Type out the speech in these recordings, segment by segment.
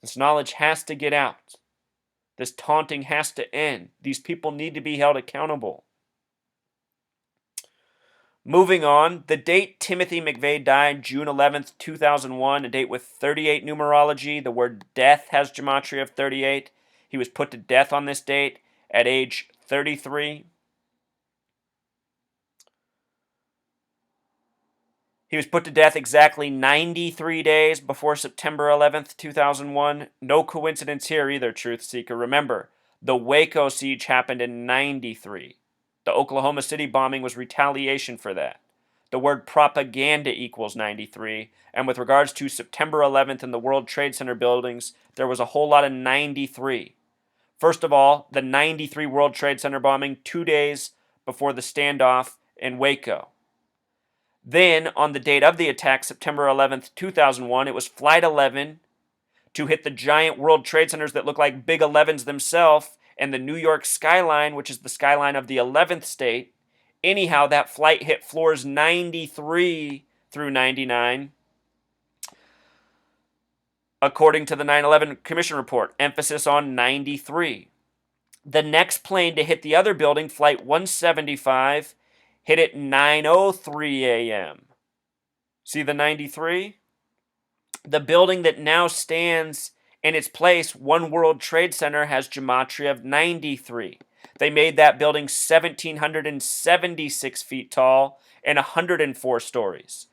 This knowledge has to get out. This taunting has to end. These people need to be held accountable. Moving on, the date Timothy McVeigh died, June 11th, 2001, a date with 38 numerology. The word death has gematria of 38. He was put to death on this date at age 33. He was put to death exactly 93 days before September 11th, 2001. No coincidence here either, Truth Seeker. Remember, the Waco siege happened in 93. The Oklahoma City bombing was retaliation for that. The word propaganda equals 93. And with regards to September 11th and the World Trade Center buildings, there was a whole lot of 93. First of all, the 93 World Trade Center bombing 2 days before the standoff in Waco. Then, on the date of the attack, September 11th, 2001, it was Flight 11 to hit the giant World Trade Centers that look like Big 11s themselves and the New York skyline, which is the skyline of the 11th state. Anyhow, that flight hit floors 93 through 99. According to the 9/11 Commission report, emphasis on 93. The next plane to hit the other building, Flight 175, hit at 9:03 a.m. See the 93? The building that now stands in its place, One World Trade Center, has gematria of 93. They made that building 1,776 feet tall and 104 stories.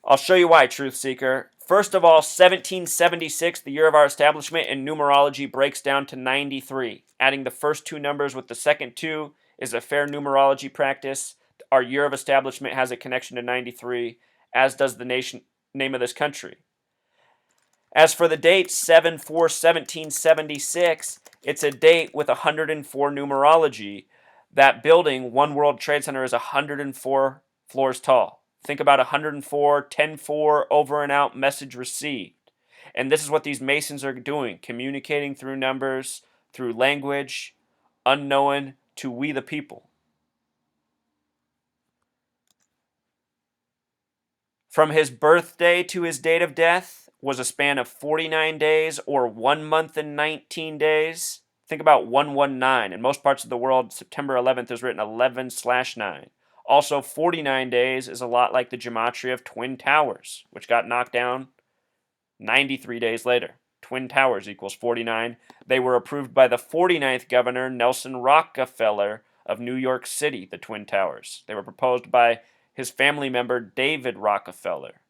I'll show you why, Truth Seeker. First of all, 1776, the year of our establishment, in numerology breaks down to 93. Adding the first two numbers with the second two is a fair numerology practice. Our year of establishment has a connection to 93, as does the name of this country. As for the date 7/4/1776, it's a date with 104 numerology. That building, One World Trade Center, is 104 floors tall. Think about 104, 10-4, over and out, message received. And this is what these Masons are doing, communicating through numbers, through language, unknown to we the people. From his birthday to his date of death was a span of 49 days, or 1 month and 19 days. Think about 119. In most parts of the world, September 11th is written 11/9. Also, 49 days is a lot like the gematria of Twin Towers, which got knocked down 93 days later. Twin Towers equals 49. They were approved by the 49th governor, Nelson Rockefeller of New York City, the Twin Towers. They were proposed by his family member, David Rockefeller.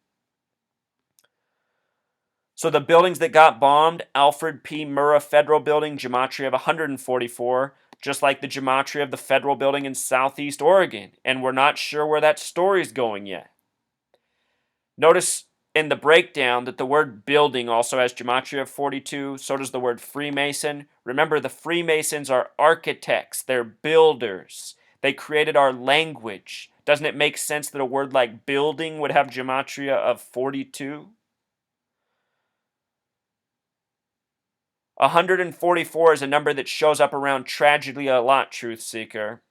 So the buildings that got bombed, Alfred P. Murrah Federal Building, gematria of 144, just like the gematria of the Federal Building in Southeast Oregon. And we're not sure where that story's going yet. Notice in the breakdown that the word building also has gematria of 42. So does the word Freemason. Remember, the Freemasons are architects. They're builders. They created our language. Doesn't it make sense that a word like building would have gematria of 42? 144 is a number that shows up around tragedy a lot, Truth Seeker.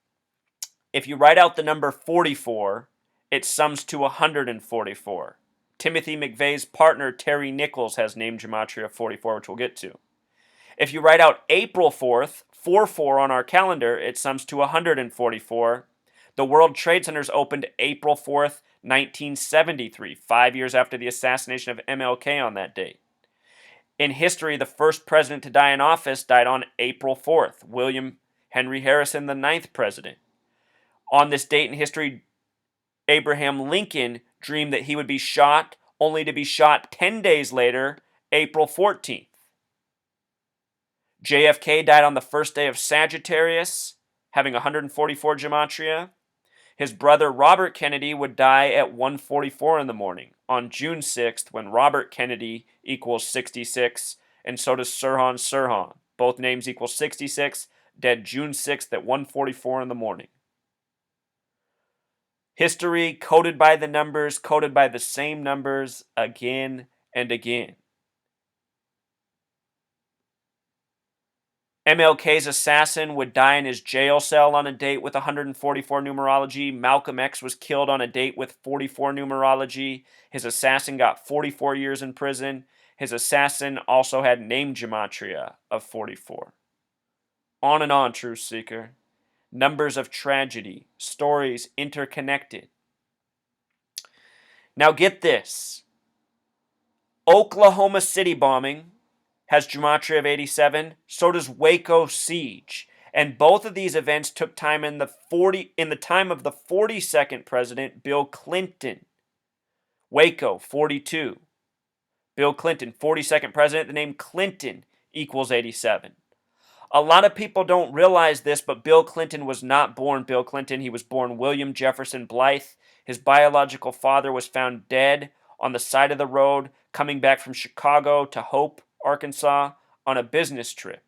If you write out the number 44, it sums to 144. Timothy McVeigh's partner, Terry Nichols, has named gematria of 44, which we'll get to. If you write out April 4th, 4-4 on our calendar, it sums to 144. The World Trade Centers opened April 4th, 1973, 5 years after the assassination of MLK on that date. In history, the first president to die in office died on April 4th, William Henry Harrison, the 9th president. On this date in history, Abraham Lincoln dreamed that he would be shot, only to be shot 10 days later, April 14th. JFK died on the first day of Sagittarius, having 144 gematria. His brother Robert Kennedy would die at 1:44 in the morning on June 6th, when Robert Kennedy equals 66, and so does Sirhan Sirhan. Both names equal 66, dead June 6th at 1:44 in the morning. History coded by the numbers, coded by the same numbers again and again. MLK's assassin would die in his jail cell on a date with 144 numerology. Malcolm X was killed on a date with 44 numerology. His assassin got 44 years in prison. His assassin also had name gematria of 44. On and on, truth seeker. Numbers of tragedy, stories interconnected. Now get this. Oklahoma City bombing has gematria of 87, so does Waco siege. And both of these events took time in the time of the 42nd president, Bill Clinton. Waco, 42. Bill Clinton, 42nd president. The name Clinton equals 87. A lot of people don't realize this, but Bill Clinton was not born Bill Clinton. He was born William Jefferson Blythe. His biological father was found dead on the side of the road coming back from Chicago to Hope, Arkansas, on a business trip.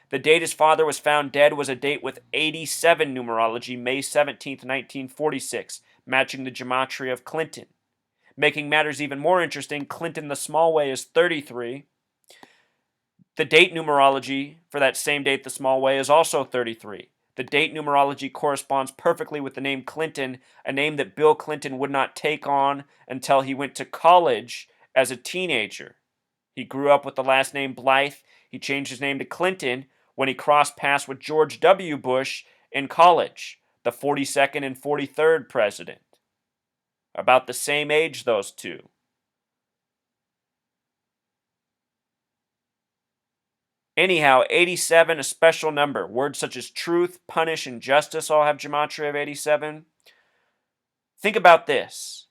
The date his father was found dead was a date with 87 numerology, May 17, 1946, matching the gematria of Clinton. Making matters even more interesting, Clinton the small way is 33. The date numerology for that same date, the small way, is also 33. The date numerology corresponds perfectly with the name Clinton, a name that Bill Clinton would not take on until he went to college as a teenager. He grew up with the last name Blythe. He changed his name to Clinton when he crossed paths with George W. Bush in college, the 42nd and 43rd president. About the same age, those two. Anyhow, 87, a special number. Words such as truth, punish, and justice all have gematria of 87. Think about this.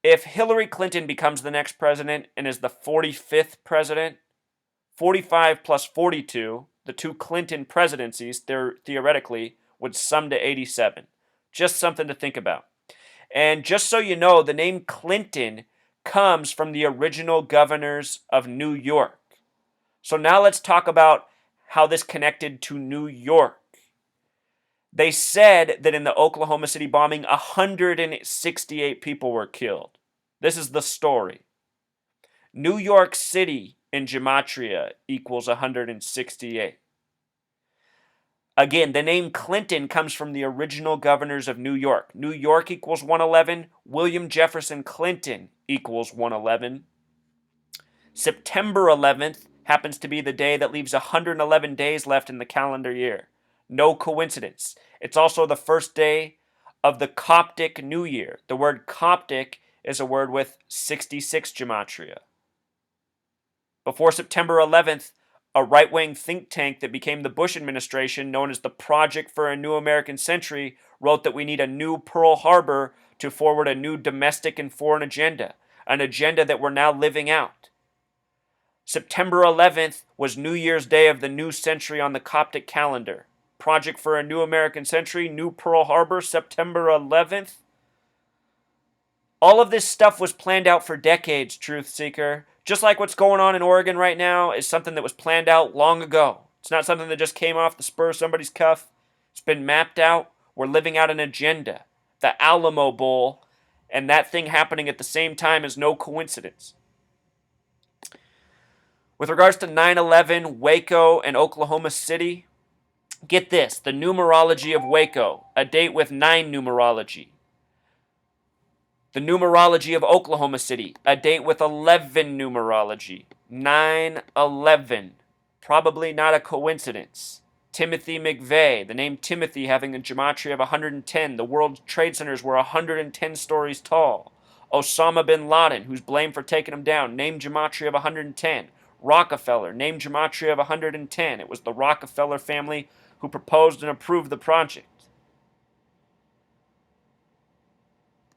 If Hillary Clinton becomes the next president and is the 45th president, 45 plus 42, the two Clinton presidencies, theoretically, would sum to 87. Just something to think about. And just so you know, the name Clinton comes from the original governors of New York. So now let's talk about how this connected to New York. They said that in the Oklahoma City bombing, 168 people were killed. This is the story. New York City in gematria equals 168. Again, the name Clinton comes from the original governors of New York. New York equals 111. William Jefferson Clinton equals 111. September 11th happens to be the day that leaves 111 days left in the calendar year. No coincidence. It's also the first day of the Coptic New Year. The word Coptic is a word with 66 gematria. Before September 11th, a right-wing think tank that became the Bush administration, known as the Project for a New American Century, wrote that we need a new Pearl Harbor to forward a new domestic and foreign agenda, an agenda that we're now living out. September 11th was New Year's Day of the new century on the Coptic calendar. Project for a New American Century, New Pearl Harbor, September 11th. All of this stuff was planned out for decades, truth seeker. Just like what's going on in Oregon right now is something that was planned out long ago. It's not something that just came off the spur of somebody's cuff. It's been mapped out. We're living out an agenda. The Alamo Bowl, and that thing happening at the same time is no coincidence. With regards to 9/11, Waco, and Oklahoma City, get this, the numerology of Waco, a date with 9 numerology. The numerology of Oklahoma City, a date with 11 numerology. 9/11, probably not a coincidence. Timothy McVeigh, the name Timothy having a gematria of 110. The World Trade Centers were 110 stories tall. Osama bin Laden, who's blamed for taking them down, name gematria of 110. Rockefeller, name gematria of 110. It was the Rockefeller family who proposed and approved the project.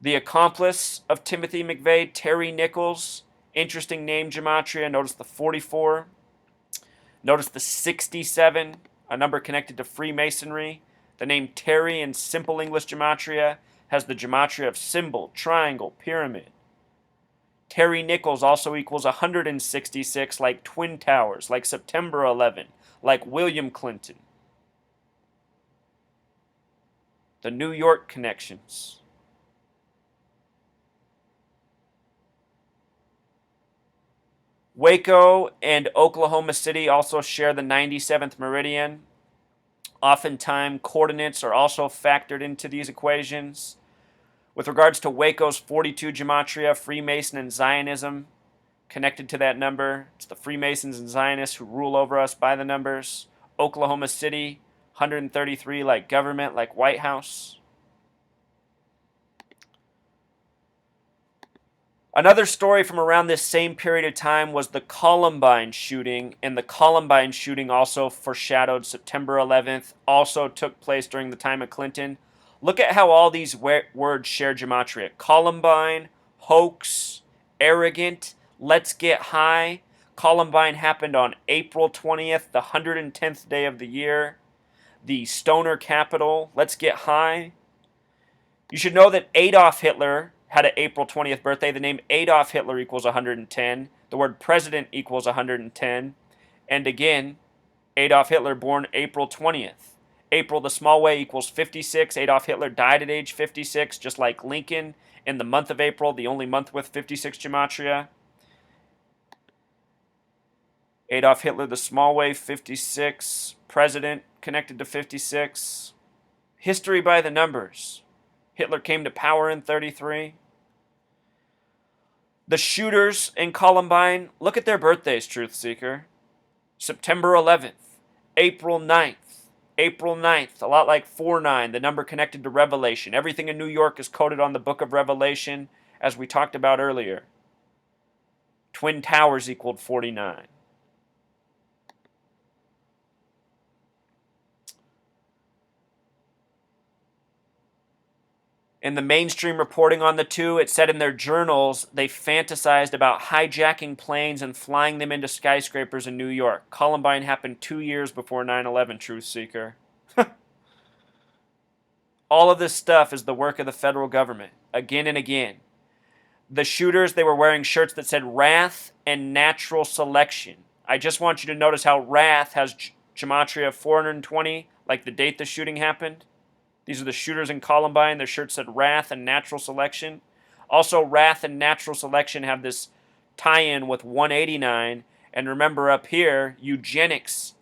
The accomplice of Timothy McVeigh, Terry Nichols, interesting name gematria. Notice the 44. Notice the 67, a number connected to Freemasonry. The name Terry in simple English gematria has the gematria of symbol, triangle, pyramid. Terry Nichols also equals 166, like Twin Towers, like September 11, like William Clinton. The New York connections. Waco and Oklahoma City also share the 97th meridian. Oftentimes, coordinates are also factored into these equations. With regards to Waco's 42 gematria, Freemason and Zionism connected to that number. It's the Freemasons and Zionists who rule over us by the numbers. Oklahoma City, 133 like government, like White House. Another story from around this same period of time was the Columbine shooting, and the Columbine shooting also foreshadowed September 11th, also took place during the time of Clinton. Look at how all these words share gematria. Columbine, hoax, arrogant, let's get high. Columbine happened on April 20th, the 110th day of the year. The stoner capital, let's get high. You should know that Adolf Hitler had an April 20th birthday. The name Adolf Hitler equals 110. The word president equals 110. And again, Adolf Hitler born April 20th. April the small way equals 56. Adolf Hitler died at age 56, just like Lincoln in the month of April, the only month with 56 gematria. Adolf Hitler the small way, 56. President connected to 56. History by the numbers. Hitler came to power in 33. The shooters in Columbine, look at their birthdays, Truth Seeker. September 11th, April 9th, April 9th, a lot like 49, the number connected to Revelation. Everything in New York is coded on the book of Revelation, as we talked about earlier. Twin Towers equaled 49. In the mainstream reporting on the two, it said in their journals they fantasized about hijacking planes and flying them into skyscrapers in New York. Columbine happened 2 years before 9/11, Truth Seeker. All of this stuff is the work of the federal government, again and again. The shooters, they were wearing shirts that said wrath and natural selection. I just want you to notice how wrath has gematria of 420, like the date the shooting happened. These are the shooters in Columbine. Their shirt said wrath and natural selection. Also, wrath and natural selection have this tie-in with 189. And remember up here, eugenics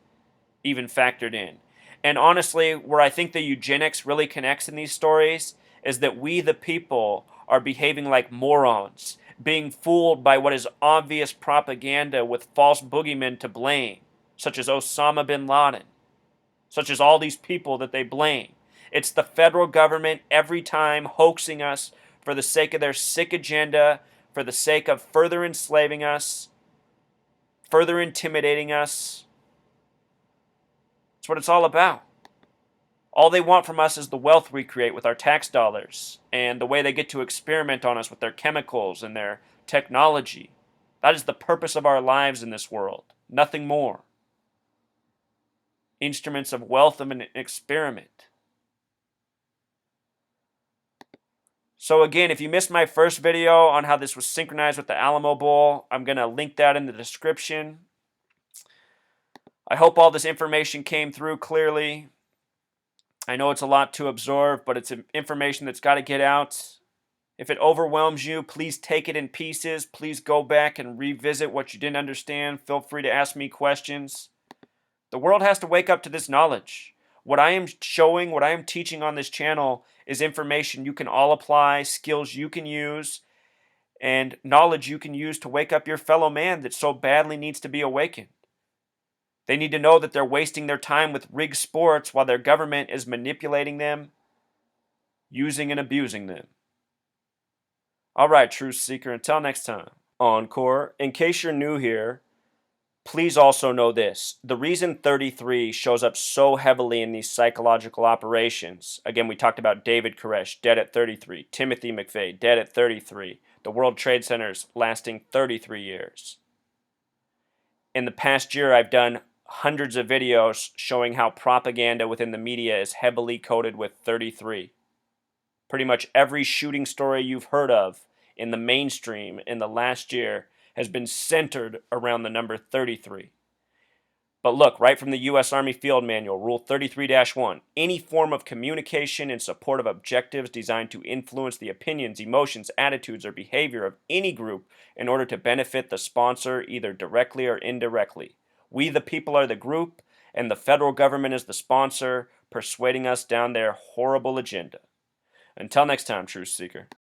even factored in. And honestly, where I think the eugenics really connects in these stories is that we, the people, are behaving like morons, being fooled by what is obvious propaganda with false boogeymen to blame, such as Osama bin Laden, such as all these people that they blame. It's the federal government every time hoaxing us for the sake of their sick agenda, for the sake of further enslaving us, further intimidating us. That's what it's all about. All they want from us is the wealth we create with our tax dollars and the way they get to experiment on us with their chemicals and their technology. That is the purpose of our lives in this world. Nothing more. Instruments of wealth of an experiment. So again, if you missed my first video on how this was synchronized with the Alamo Bowl, I'm going to link that in the description. I hope all this information came through clearly. I know it's a lot to absorb, but it's information that's got to get out. If it overwhelms you, please take it in pieces. Please go back and revisit what you didn't understand. Feel free to ask me questions. The world has to wake up to this knowledge. What I am showing, what I am teaching on this channel is information you can all apply, skills you can use, and knowledge you can use to wake up your fellow man that so badly needs to be awakened. They need to know that they're wasting their time with rigged sports while their government is manipulating them, using and abusing them. All right, Truth Seeker, until next time. Encore. In case you're new here, please also know this. The reason 33 shows up so heavily in these psychological operations, again, we talked about David Koresh, dead at 33, Timothy McVeigh, dead at 33, the World Trade Centers lasting 33 years. In the past year, I've done hundreds of videos showing how propaganda within the media is heavily coded with 33. Pretty much every shooting story you've heard of in the mainstream in the last year has been centered around the number 33. But look, right from the U.S. Army Field Manual, Rule 33-1, any form of communication in support of objectives designed to influence the opinions, emotions, attitudes, or behavior of any group in order to benefit the sponsor either directly or indirectly. We the people are the group, and the federal government is the sponsor, persuading us down their horrible agenda. Until next time, Truth Seeker.